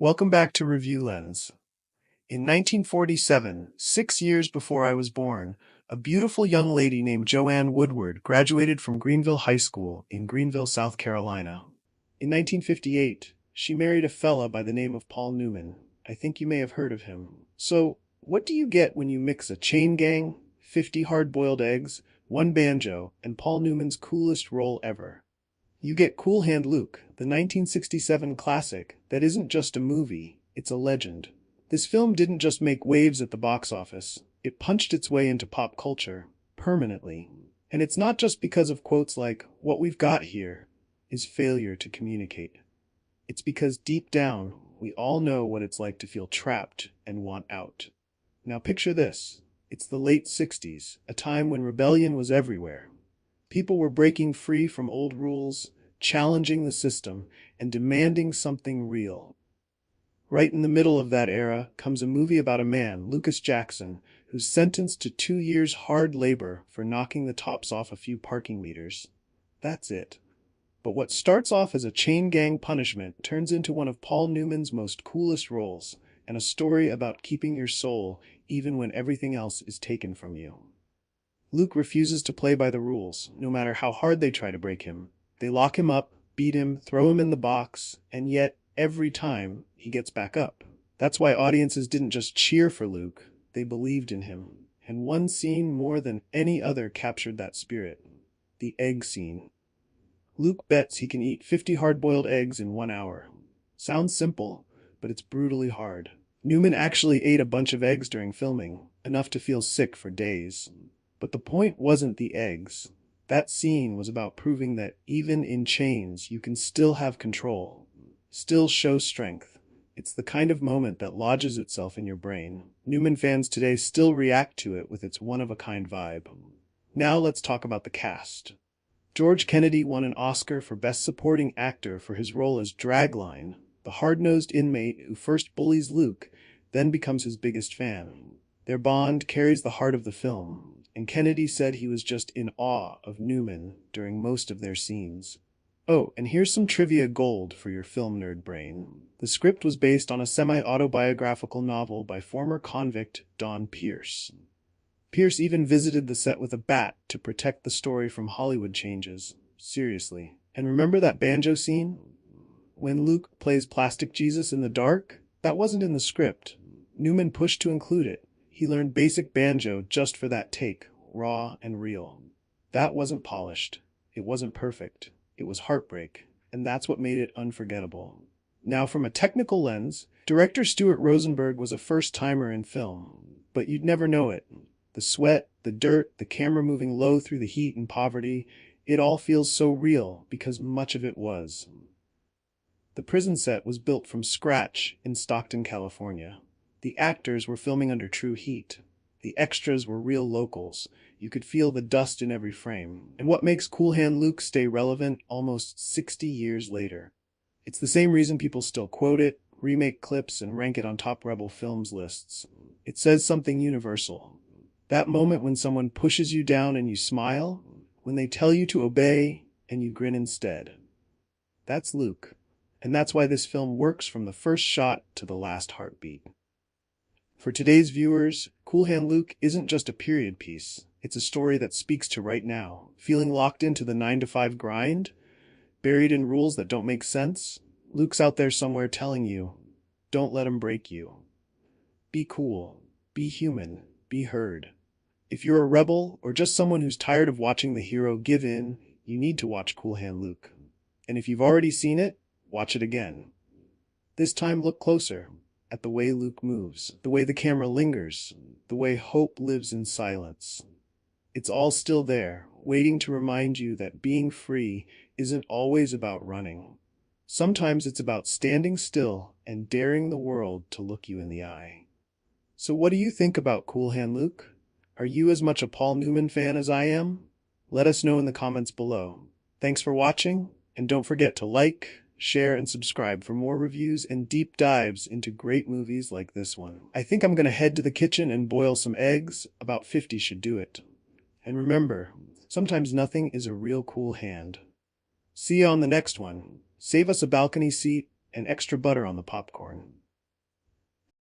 Welcome back to Review Lens. In 1947, 6 years before I was born, a beautiful young lady named Joanne Woodward graduated from Greenville High School in Greenville, South Carolina. In 1958, she married a fella by the name of Paul Newman. I think you may have heard of him. So, what do you get when you mix a chain gang, 50 hard-boiled eggs, one banjo, and Paul Newman's coolest role ever? You get Cool Hand Luke, the 1967 classic that isn't just a movie, it's a legend. This film didn't just make waves at the box office, it punched its way into pop culture, permanently. And it's not just because of quotes like, "What we've got here is failure to communicate." It's because deep down, we all know what it's like to feel trapped and want out. Now picture this. It's the late 60s, a time when rebellion was everywhere. People were breaking free from old rules, challenging the system, and demanding something real. Right in the middle of that era comes a movie about a man, Lucas Jackson, who's sentenced to 2 years hard labor for knocking the tops off a few parking meters. That's it. But what starts off as a chain gang punishment turns into one of Paul Newman's most coolest roles, and a story about keeping your soul even when everything else is taken from you. Luke refuses to play by the rules, no matter how hard they try to break him. They lock him up, beat him, throw him in the box, and yet, every time, he gets back up. That's why audiences didn't just cheer for Luke, they believed in him. And one scene more than any other captured that spirit. The egg scene. Luke bets he can eat 50 hard-boiled eggs in 1 hour. Sounds simple, but it's brutally hard. Newman actually ate a bunch of eggs during filming, enough to feel sick for days. But the point wasn't the eggs. That scene was about proving that even in chains, you can still have control, still show strength. It's the kind of moment that lodges itself in your brain. Newman fans today still react to it with its one-of-a-kind vibe. Now let's talk about the cast. George Kennedy won an Oscar for Best Supporting Actor for his role as Dragline, the hard-nosed inmate who first bullies Luke, then becomes his biggest fan. Their bond carries the heart of the film, and Kennedy said he was just in awe of Newman during most of their scenes. Oh, and here's some trivia gold for your film nerd brain. The script was based on a semi-autobiographical novel by former convict Don Pierce. Pierce even visited the set with a bat to protect the story from Hollywood changes. Seriously. And remember that banjo scene? When Luke plays Plastic Jesus in the dark? That wasn't in the script. Newman pushed to include it. He learned basic banjo just for that take, raw and real. That wasn't polished. It wasn't perfect. It was heartbreak, and that's what made it unforgettable. Now, from a technical lens, director Stuart Rosenberg was a first-timer in film, but you'd never know it. The sweat, the dirt, the camera moving low through the heat and poverty, it all feels so real because much of it was. The prison set was built from scratch in Stockton, California. The actors were filming under true heat. The extras were real locals. You could feel the dust in every frame. And what makes Cool Hand Luke stay relevant almost 60 years later? It's the same reason people still quote it, remake clips, and rank it on top Rebel Films lists. It says something universal. That moment when someone pushes you down and you smile, when they tell you to obey and you grin instead. That's Luke. And that's why this film works from the first shot to the last heartbeat. For today's viewers, Cool Hand Luke isn't just a period piece. It's a story that speaks to right now. Feeling locked into the 9-to-5 grind? Buried in rules that don't make sense? Luke's out there somewhere telling you, don't let him break you. Be cool. Be human. Be heard. If you're a rebel or just someone who's tired of watching the hero give in, you need to watch Cool Hand Luke. And if you've already seen it, watch it again. This time look closer. At the way Luke moves, the way the camera lingers, the way hope lives in silence. It's all still there, waiting to remind you that being free isn't always about running. Sometimes it's about standing still and daring the world to look you in the eye. So what do you think about Cool Hand Luke? Are you as much a Paul Newman fan as I am? Let us know in the comments below. Thanks for watching, and don't forget to like, share, and subscribe for more reviews and deep dives into great movies like this one. I think I'm going to head to the kitchen and boil some eggs. About 50 should do it. And remember, sometimes nothing is a real cool hand. See you on the next one. Save us a balcony seat and extra butter on the popcorn.